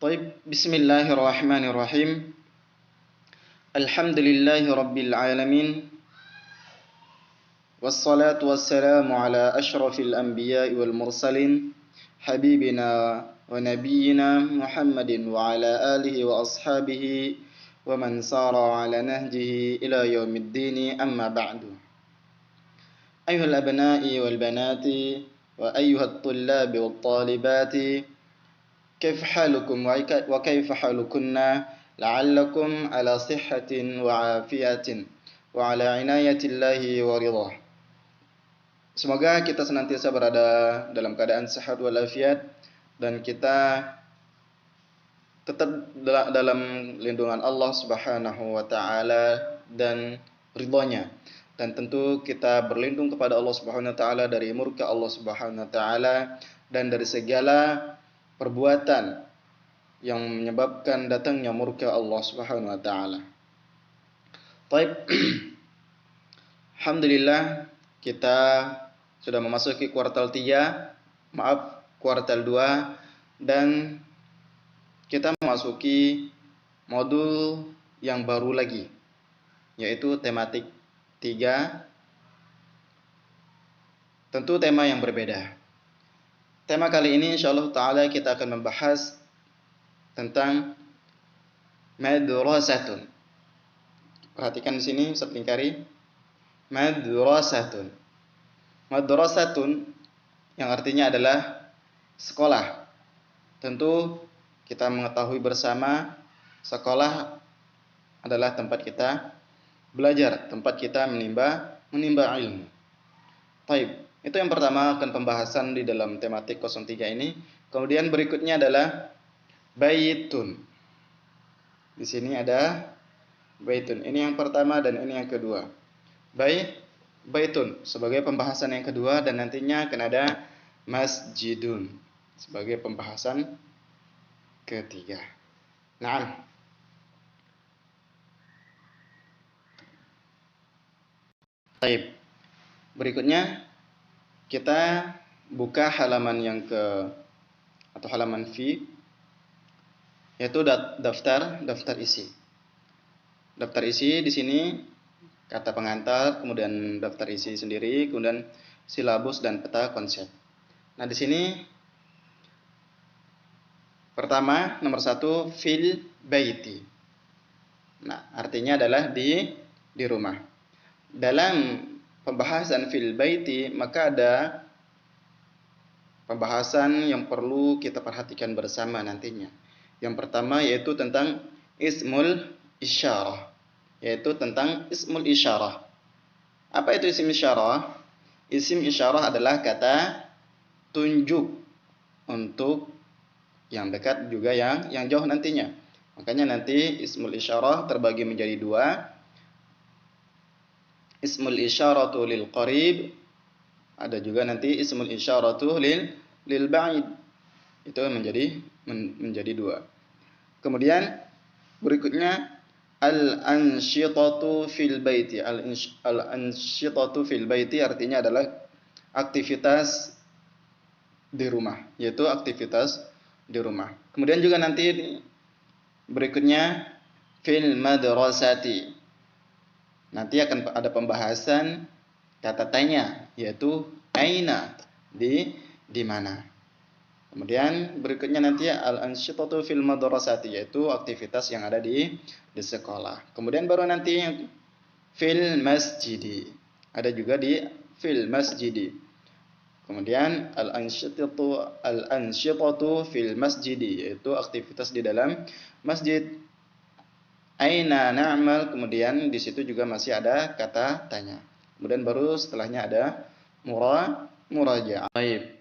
طيب بسم الله الرحمن الرحيم. الحمد لله رب العالمين، والصلاة والسلام على أشرف الأنبياء والمرسلين حبيبنا ونبينا محمد وعلى آله وأصحابه ومن سار على نهجه إلى يوم الدين. أما بعد، أيها الأبناء والبنات وأيها الطلاب والطالبات، كيف حالكم وكيف حالكن؟ لعلكم على صحة وعافية وعلى عناية الله ورضاه. Semoga kita senantiasa berada dalam keadaan sehat walafiat dan kita tetap dalam lindungan Allah Subhanahu wa taala dan ridhonya. Dan tentu kita berlindung kepada Allah Subhanahu wa taala dari murka Allah Subhanahu wa taala dan dari segala perbuatan yang menyebabkan datangnya murka Allah Subhanahu wa taala. Baik. Alhamdulillah kita sudah memasuki kuartal 2 dan kita memasuki modul yang baru lagi, yaitu tematik 3. Tentu tema yang berbeda. Tema kali ini insyaallah ta'ala kita akan membahas tentang madrasatun. Perhatikan di sini Ustaz Lingkari. Madrasatun. Madrasatun yang artinya adalah sekolah. Tentu kita mengetahui bersama sekolah adalah tempat kita belajar, tempat kita menimba ilmu. Baik, itu yang pertama akan pembahasan di dalam tematik 03 ini. Kemudian berikutnya adalah baitun. Di sini ada baitun. Ini yang pertama dan ini yang kedua. Baitun sebagai pembahasan yang kedua, dan nantinya akan ada masjidun sebagai pembahasan ketiga. Nah, baik. Berikutnya kita buka halaman yang atau halaman V, yaitu daftar isi. Daftar isi di sini kata pengantar, kemudian daftar isi sendiri, kemudian silabus dan peta konsep. Nah, di sini pertama nomor 1 fil baiti. Nah, artinya adalah di rumah. Dalam pembahasan fil baiti maka ada pembahasan yang perlu kita perhatikan bersama nantinya. Yang pertama yaitu tentang ismul isyarah, yaitu tentang ismul isyarah. Apa itu isim isyarah? Isim isyarah adalah kata tunjuk untuk yang dekat juga yang jauh nantinya. Makanya nanti ismul isyarah terbagi menjadi 2. Ismul isyaratu lil qarib, ada juga nanti ismul isyaratu lil ba'id. Itu menjadi 2. Kemudian berikutnya al-ansyitatu fil baiti. Al-ansyitatu fil baiti artinya adalah aktivitas di rumah, yaitu aktivitas di rumah. Kemudian juga nanti berikutnya fil madrasati. Nanti akan ada pembahasan kata tanya, yaitu aina, di mana. Kemudian berikutnya nanti al-ansyitatu fil madrasati, yaitu aktivitas yang ada di sekolah. Kemudian baru nanti fil masjidi. Ada juga di fil masjidi. Kemudian al-ansyitatu fil masjidi, yaitu aktivitas di dalam masjid. Aina na'mal, kemudian di situ juga masih ada kata tanya. Kemudian baru setelahnya ada muraja'ah. Baik.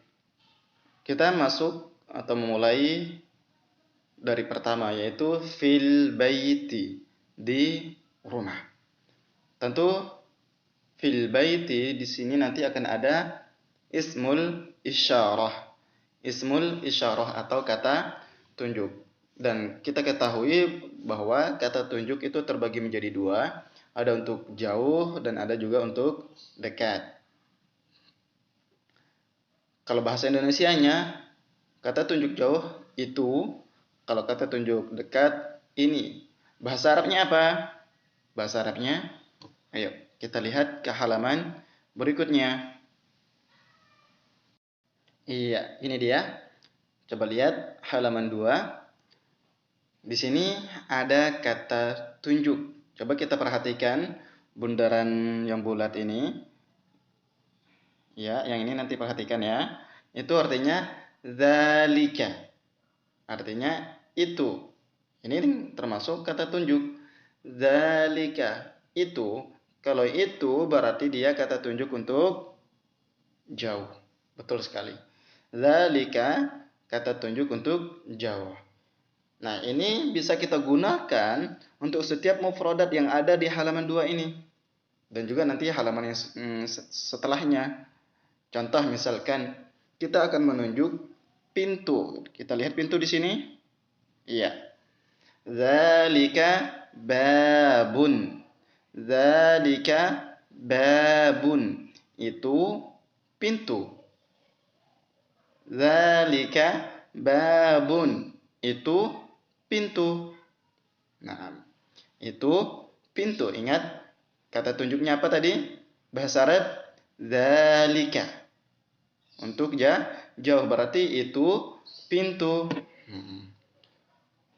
Kita masuk atau memulai dari pertama, yaitu fil baiti, di rumah. Tentu fil baiti di sini nanti akan ada ismul isyarah. Ismul isyarah atau kata tunjuk. Dan kita ketahui bahwa kata tunjuk itu terbagi menjadi 2. Ada untuk jauh dan ada juga untuk dekat. Kalau bahasa Indonesianya, kata tunjuk jauh itu Kalau kata tunjuk dekat ini. Bahasa Arabnya apa? Bahasa Arabnya, ayo kita lihat ke halaman berikutnya. Iya, ini dia. Coba lihat halaman 2. Di sini ada kata tunjuk. Coba kita perhatikan bundaran yang bulat ini. Ya, yang ini nanti perhatikan ya. Itu artinya zalika. Artinya itu. Ini termasuk kata tunjuk. Zalika. Itu. Kalau itu berarti dia kata tunjuk untuk jauh. Betul sekali. Zalika kata tunjuk untuk jauh. Nah, ini bisa kita gunakan untuk setiap mufradat yang ada di halaman 2 ini. Dan juga nanti halaman yang setelahnya. Contoh misalkan kita akan menunjuk pintu. Kita lihat pintu di sini. Iya. Zalika babun. Zalika babun. Itu pintu. Zalika babun. Itu pintu. Nah, itu pintu. Ingat kata tunjuknya apa tadi? Bahasa Arab zalika. Untuk jauh berarti itu pintu.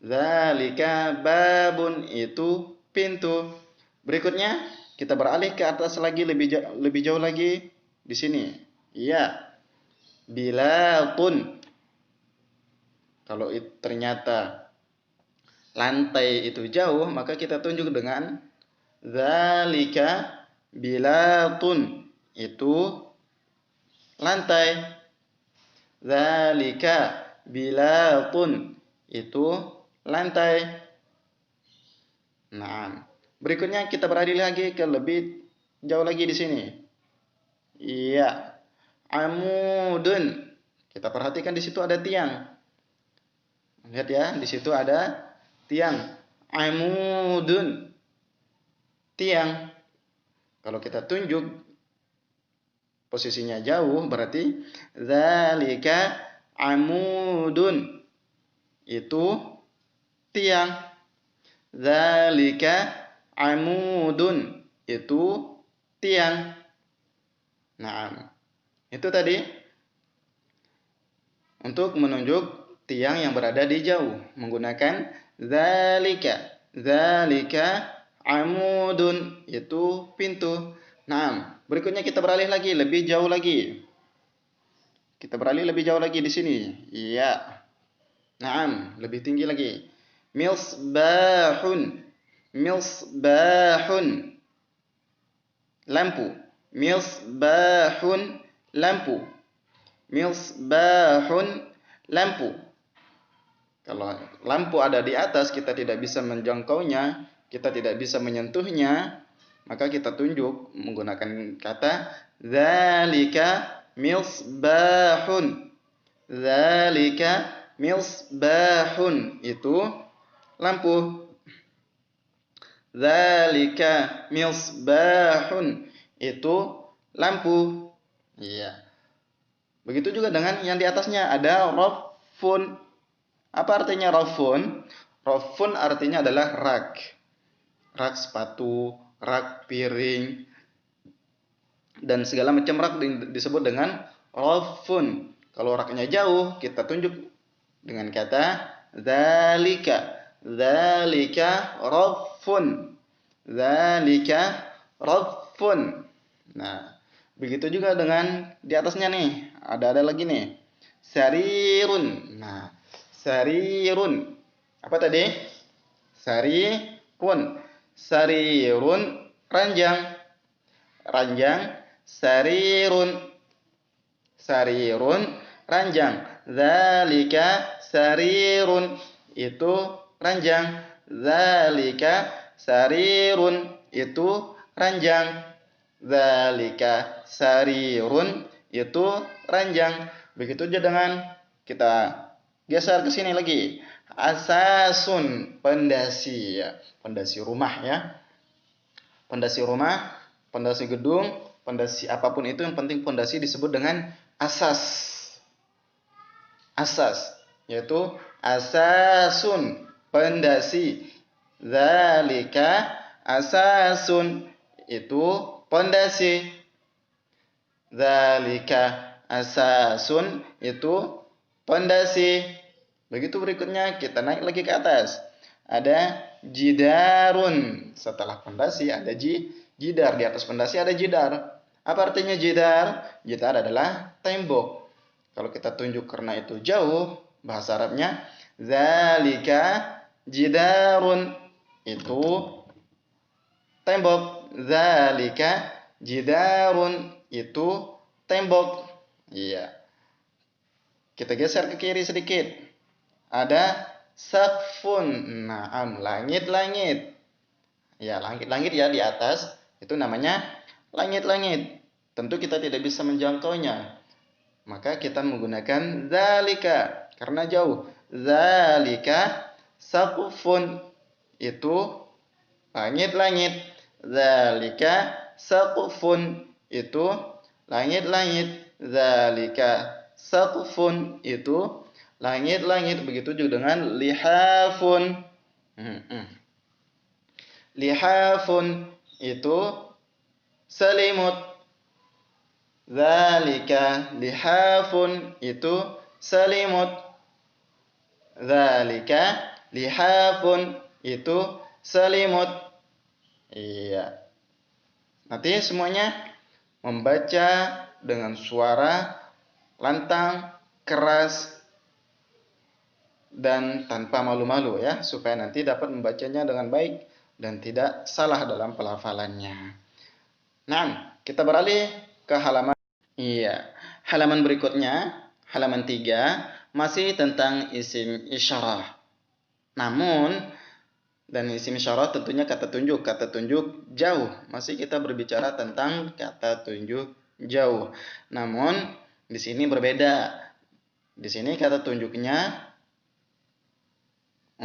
Zalika babun, itu pintu. Berikutnya kita beralih ke atas lagi, lebih jauh lagi di sini. Iya. Bilatun. Kalau ternyata lantai itu jauh, maka kita tunjuk dengan zalika bilatun. Itu lantai. Zalika bilatun. Itu lantai. Nah, berikutnya kita beralih lagi ke lebih jauh lagi di sini. Iya. Amudun. Kita perhatikan di situ ada tiang. Lihat ya, di situ ada tiang. Amudun. Tiang. Kalau kita tunjuk posisinya jauh berarti zalika amudun. Itu tiang. Zalika amudun. Itu tiang. Nah, itu tadi untuk menunjuk tiang yang berada di jauh menggunakan zalika. Zalika amudun. Itu pintu. Nah, berikutnya kita beralih lagi lebih jauh lagi. Kita beralih lebih jauh lagi di sini. Iya. Naam, lebih tinggi lagi. Misbahun. Misbahun. Lampu. Misbahun. Lampu. Misbahun. Lampu. Kalau lampu ada di atas, kita tidak bisa menjangkaunya, kita tidak bisa menyentuhnya, maka kita tunjuk menggunakan kata zalika misbahun. Zalika misbahun. Itu lampu. Zalika misbahun. Itu lampu. Iya. Begitu juga dengan yang di atasnya ada rafun. Apa artinya rafun? Rafun artinya adalah rak. Rak sepatu, rak piring, dan segala macam rak disebut dengan rafun. Kalau raknya jauh, kita tunjuk dengan kata zalika. Zalika rafun. Zalika rafun. Nah, begitu juga dengan di atasnya nih. Ada lagi nih. Sarirun. Nah, sarirun. Apa tadi? Sarirun. Sarirun, ranjang. Ranjang. Sarirun. Sarirun, ranjang. Zalika sarirun. Itu ranjang. Zalika sarirun. Itu ranjang. Zalika sarirun. Itu ranjang. Begitu juga dengan kita geser ke sini lagi. Asasun, pondasi ya. Pondasi rumah ya. Pondasi rumah, pondasi gedung, pondasi apapun itu, yang penting pondasi disebut dengan asas. Asas, yaitu asasun, pondasi. Dzalika asasun, itu pondasi. Dzalika asasun, itu pondasi. Begitu berikutnya kita naik lagi ke atas. Ada jidarun. Setelah pondasi ada jidar. Di atas pondasi ada jidar. Apa artinya jidar? Jidar adalah tembok. Kalau kita tunjuk karena itu jauh, bahasa Arabnya zalika jidarun, itu tembok. Zalika jidarun, itu tembok. Iya. Kita geser ke kiri sedikit. Ada saqfun. Naam, langit-langit. Ya, langit-langit ya di atas itu namanya langit-langit. Tentu kita tidak bisa menjangkaunya. Maka kita menggunakan zalika karena jauh. Zalika saqfun, itu langit-langit. Zalika saqfun, itu langit-langit. Zalika saqfun, itu langit-langit. Begitu juga dengan lihafun. Lihafun, itu selimut. Zalika lihafun, itu selimut. Zalika lihafun, itu selimut. Iya. Nanti semuanya membaca dengan suara lantang, keras, dan tanpa malu-malu ya, supaya nanti dapat membacanya dengan baik dan tidak salah dalam pelafalannya. Nah, kita beralih ke halaman halaman berikutnya, halaman 3, masih tentang isim isyarah. Namun dan isim isyarah tentunya kata tunjuk jauh. Masih kita berbicara tentang kata tunjuk jauh. Namun di sini berbeda. Di sini kata tunjuknya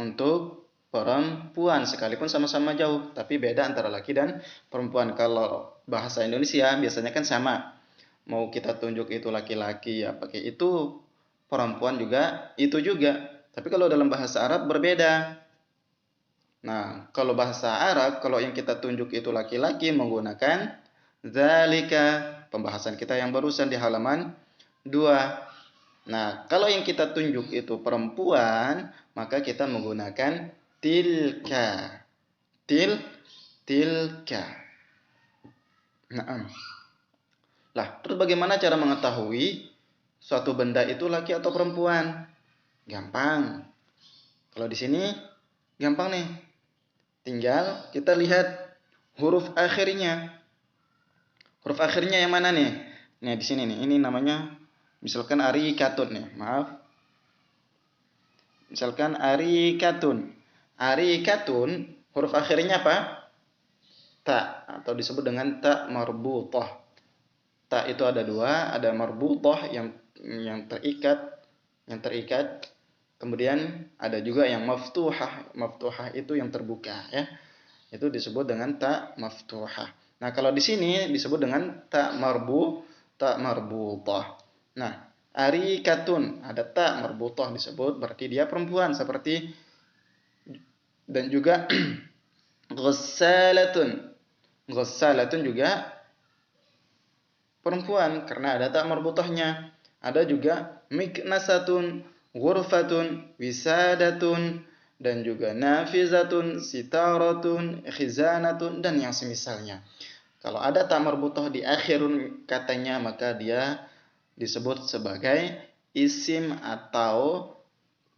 untuk perempuan sekalipun sama-sama jauh, tapi beda antara laki dan perempuan. Kalau bahasa Indonesia biasanya kan sama. Mau kita tunjuk itu laki-laki ya pakai itu, perempuan juga itu juga. Tapi kalau dalam bahasa Arab berbeda. Nah, kalau bahasa Arab, kalau yang kita tunjuk itu laki-laki menggunakan dzalika, pembahasan kita yang barusan di halaman 2. Nah, kalau yang kita tunjuk itu perempuan, maka kita menggunakan tilka. Tilka. Nah, lah, terus bagaimana cara mengetahui suatu benda itu laki atau perempuan? Gampang. Kalau di sini gampang nih. Tinggal kita lihat huruf akhirnya. Huruf akhirnya yang mana nih? Nah, di sini nih. Ini namanya misalkan arikatun nih. Maaf. Misalkan arikatun. Arikatun, huruf akhirnya apa? Ta, atau disebut dengan ta marbutah. Ta itu ada dua, ada marbutah yang terikat, kemudian ada juga yang maftuhah. Maftuhah itu yang terbuka ya. Itu disebut dengan ta maftuhah. Nah, kalau di sini disebut dengan ta marbutah. Nah, arikatun ada ta marbutah disebut berarti dia perempuan seperti, dan juga ghassalatun. Ghassalatun juga perempuan karena ada ta marbutahnya. Ada juga miknasatun, ghurfatun, wisadatun, dan juga nafizatun, sitaratun, khizanatun, dan yang semisalnya. Kalau ada ta marbutah di akhir katanya, maka dia disebut sebagai isim atau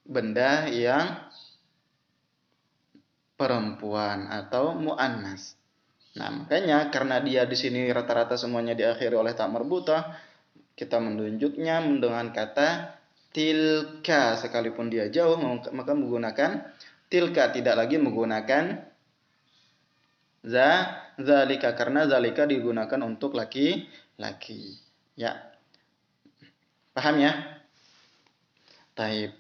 benda yang perempuan atau muannas. Nah, makanya karena dia di sini rata-rata semuanya diakhiri oleh ta marbutah, kita menunjuknya dengan kata tilka. Sekalipun dia jauh, maka menggunakan tilka, tidak lagi menggunakan zalika, karena zalika digunakan untuk laki-laki. Ya. Paham ya? Taib.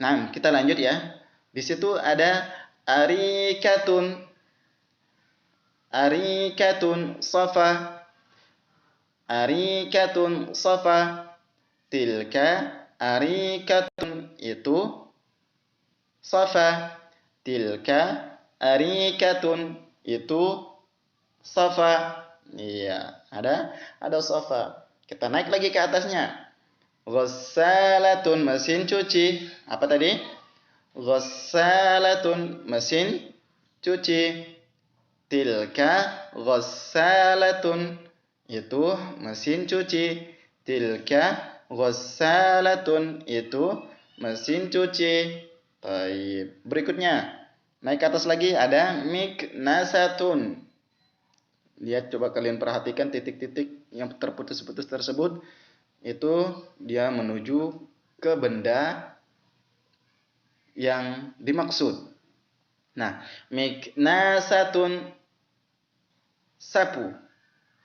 Nah, kita lanjut ya. Di situ ada arikatun. Arikatun safa. Arikatun safa. Tilka arikatun, itu safa. Tilka arikatun, itu safa. Iya, ada safa. Kita naik lagi ke atasnya. Ghassalatun, mesin cuci. Apa tadi? Ghassalatun, mesin cuci. Tilka ghassalatun, itu mesin cuci. Tilka ghassalatun, itu mesin cuci. Baik. Berikutnya, naik ke atas lagi ada miknasatun. Lihat, coba kalian perhatikan titik-titik yang terputus-putus tersebut. Itu dia menuju ke benda yang dimaksud. Nah, miknasatun, sapu.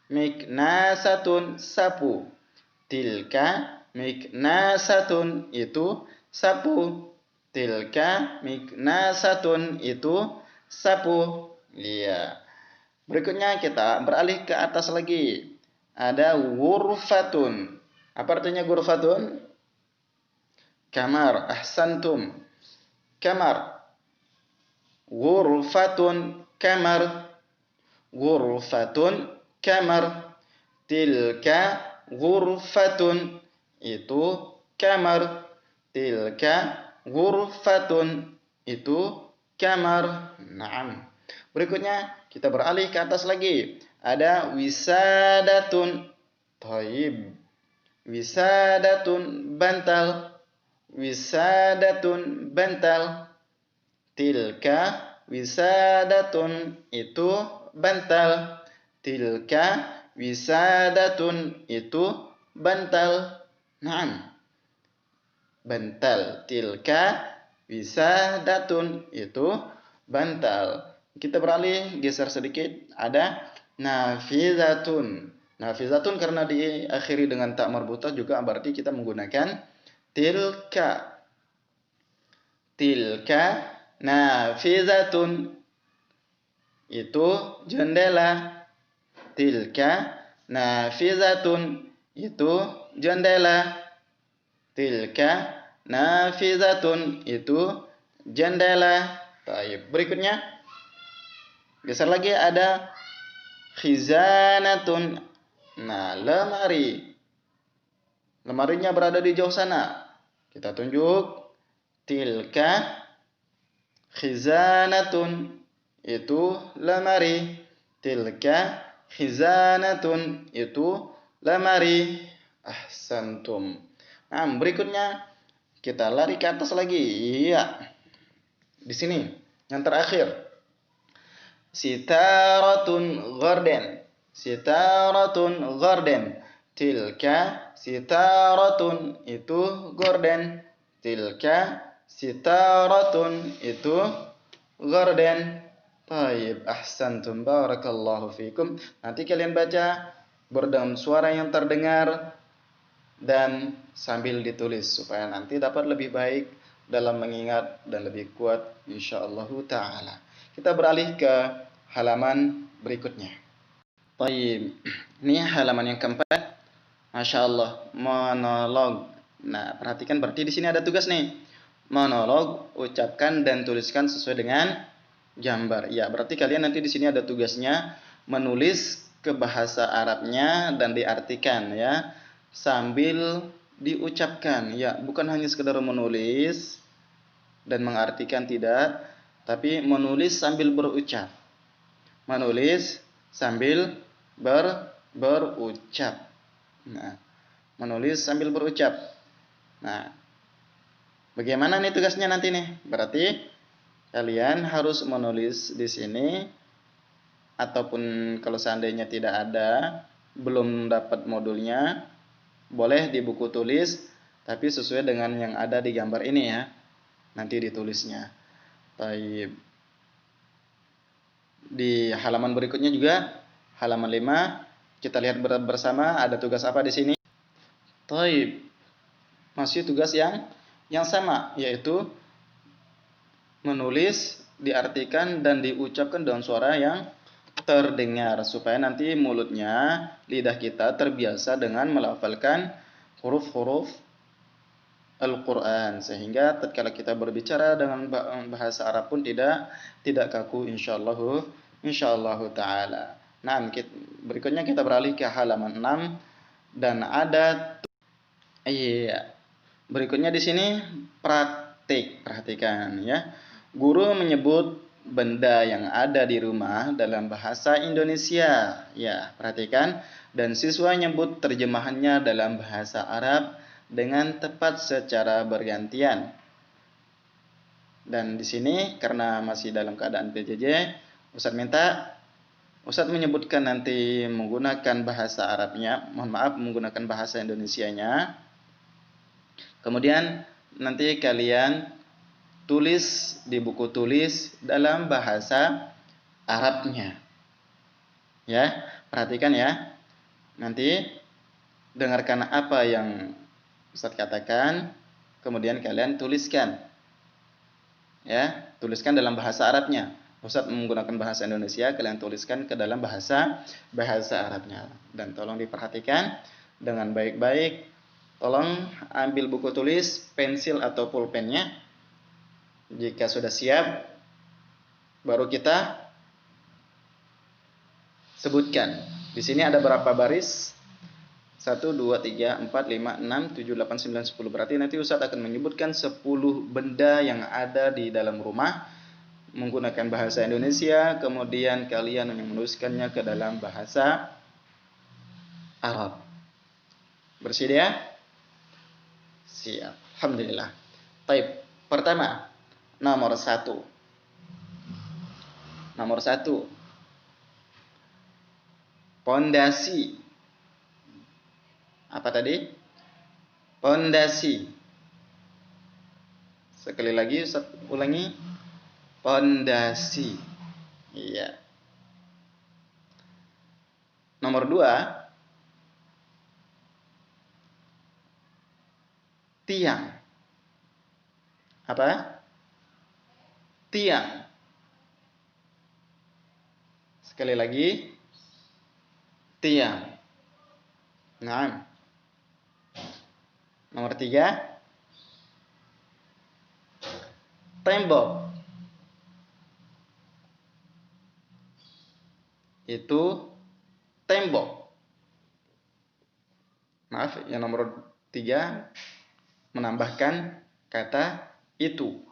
Miknasatun, sapu. Tilka miknasatun, itu sapu. Tilka miknasatun, itu sapu. Iya. Berikutnya kita beralih ke atas lagi. Ada ghurfatun. Apa artinya ghurfatun? Kamar. Ahsantum. Kamar. Ghurfatun, kamar. Ghurfatun, kamar. Tilka ghurfatun, itu kamar. Tilka ghurfatun, itu kamar. Naam. Berikutnya kita beralih ke atas lagi. Ada wisadatun. Thaib. Wisadatun, bantal. Wisadatun, bantal. Tilka wisadatun, itu bantal. Tilka wisadatun, itu bantal. Naam. Bantal. Tilka wisadatun, itu bantal. Kita beralih, geser sedikit. Ada nafizatun. Nafizatun karena diakhiri dengan tak marbutah juga berarti kita menggunakan tilka. Tilka nafizatun, itu jendela. Tilka nafizatun, itu jendela. Tilka nafizatun, itu jendela. Baik. Berikutnya, geser lagi ada khizanatun. Nah, lemari. Lemarinya berada di jauh sana. Kita tunjuk. Tilka khizanatun, itu lemari. Tilka khizanatun, itu lemari. Ahsantum. Nah, berikutnya kita lari ke atas lagi. Iya. Di sini yang terakhir. Sitaratun garden. Sitaratun garden. Tilka sitaratun, itu gorden. Tilka sitaratun, itu gorden. Baik, ahsantum, barakallahu fikum. Nanti kalian baca dengan suara yang terdengar dan sambil ditulis supaya nanti dapat lebih baik dalam mengingat dan lebih kuat insyaallah taala. Kita beralih ke halaman berikutnya. Baik, ini halaman yang keempat. Masya Allah, monolog. Nah, perhatikan berarti di sini ada tugas nih. Monolog, ucapkan dan tuliskan sesuai dengan gambar. Ya, berarti kalian nanti di sini ada tugasnya menulis ke bahasa Arabnya dan diartikan ya, sambil diucapkan. Ya, bukan hanya sekedar menulis dan mengartikan, tidak, tapi menulis sambil berucap. Menulis sambil berucap. Nah, menulis sambil berucap. Nah, bagaimana nih tugasnya nanti nih? Berarti kalian harus menulis di sini, ataupun kalau seandainya tidak ada, belum dapat modulnya, boleh di buku tulis, tapi sesuai dengan yang ada di gambar ini ya. Nanti ditulisnya. Baik. Di halaman berikutnya juga, halaman 5, kita lihat bersama ada tugas apa di sini. Baik. Masih tugas yang sama, yaitu menulis, diartikan dan diucapkan dengan suara yang terdengar supaya nanti mulutnya, lidah kita terbiasa dengan melafalkan huruf-huruf Al-Quran, sehingga tatkala kita berbicara dengan bahasa Arab pun tidak kaku, insyaallah taala. Nah, berikutnya kita beralih ke halaman 6 dan ada iya. Berikutnya di sini praktik, perhatikan ya. Guru menyebut benda yang ada di rumah dalam bahasa Indonesia. Ya, perhatikan. Dan siswa menyebut terjemahannya dalam bahasa Arab dengan tepat secara bergantian. Dan di sini karena masih dalam keadaan PJJ, Ustadz menyebutkan nanti menggunakan bahasa Arabnya, menggunakan bahasa Indonesianya. Kemudian nanti kalian tulis di buku tulis dalam bahasa Arabnya. Ya, perhatikan ya. Nanti dengarkan apa yang Ustaz katakan, kemudian kalian tuliskan. Ya, tuliskan dalam bahasa Arabnya. Ustaz menggunakan bahasa Indonesia, kalian tuliskan ke dalam bahasa Arabnya. Dan tolong diperhatikan dengan baik-baik. Tolong ambil buku tulis, pensil atau pulpennya. Jika sudah siap, baru kita sebutkan. Di sini ada berapa baris? 1, 2, 3, 4, 5, 6, 7, 8, 9, 10. Berarti nanti Ustadz akan menyebutkan 10 benda yang ada di dalam rumah menggunakan bahasa Indonesia, kemudian kalian menuliskannya ke dalam bahasa Arab. Bersedia? Siap. Alhamdulillah. Baik. Pertama, nomor 1. Pondasi. Apa tadi? Pondasi. Sekali lagi Ustaz ulangi. Pondasi. Iya. Nomor 2. Tiang. Apa? Tiang. Sekali lagi. Tiang. Nah. Nomor 3. Tembok. Itu tembok. Maaf, yang nomor 3 menambahkan kata itu.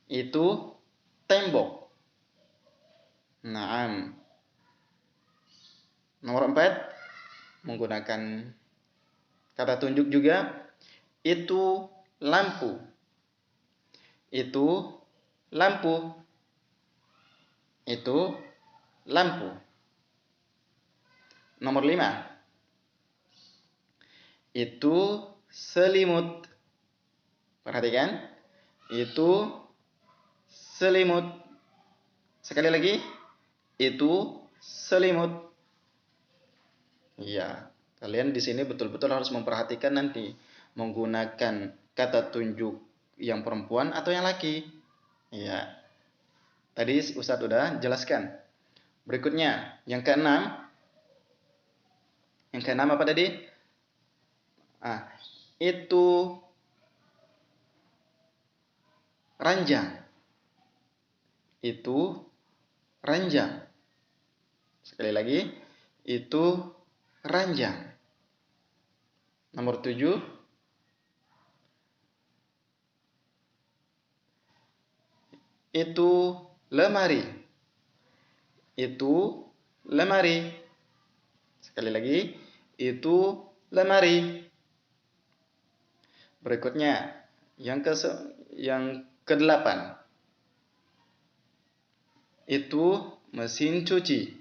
Itu tembok. Naam. Nomor 4 menggunakan kata tunjuk juga. Itu lampu. Itu lampu. Itu lampu. Nomor 5. Itu selimut. Perhatikan. Itu selimut. Sekali lagi. Itu selimut. Iya, kalian di sini betul-betul harus memperhatikan nanti menggunakan kata tunjuk yang perempuan atau yang laki. Iya. Tadi Ustadz udah jelaskan. Berikutnya, yang keenam. Yang keenam apa tadi? Itu ranjang. Itu ranjang. Sekali lagi, itu ranjang. Nomor 7. Itu lemari. Itu lemari. Sekali lagi, itu lemari. Berikutnya, yang ke-8. Itu mesin cuci.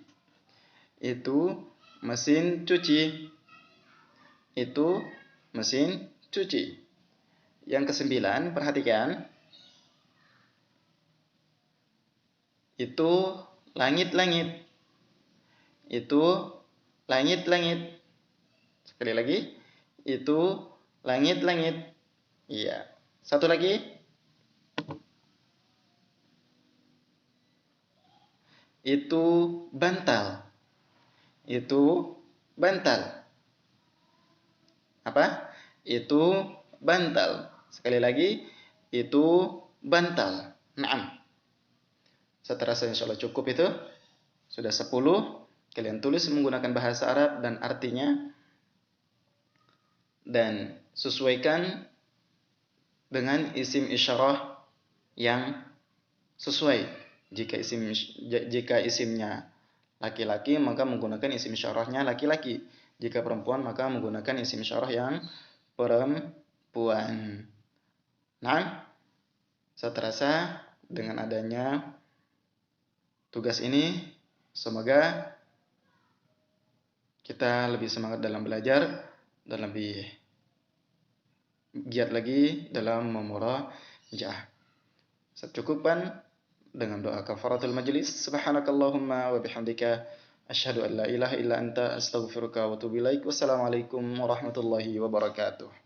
Itu mesin cuci. Itu mesin cuci. Yang ke-9, perhatikan. Itu langit-langit. Itu langit-langit. Sekali lagi. Itu langit-langit. Iya. Satu lagi. Itu bantal. Itu bantal. Apa? Itu bantal. Sekali lagi, itu bantal. Naam. Saya terasa insya Allah cukup itu. Sudah 10. Kalian tulis menggunakan bahasa Arab dan artinya. Dan sesuaikan dengan isim isyarah yang sesuai. Jika isimnya laki-laki, maka menggunakan isim isyarahnya laki-laki. Jika perempuan, maka menggunakan isim isyarah yang perempuan. Nah, saya terasa dengan adanya tugas ini, semoga kita lebih semangat dalam belajar dan lebih giat lagi dalam memurajaah. Saya cukupkan dengan doa kafaratul majlis. Subhanakallahumma wa bihamdika asyhadu an la ilaha illa anta astaghfiruka wa atubu ilaik. Wassalamualaikum warahmatullahi wabarakatuh.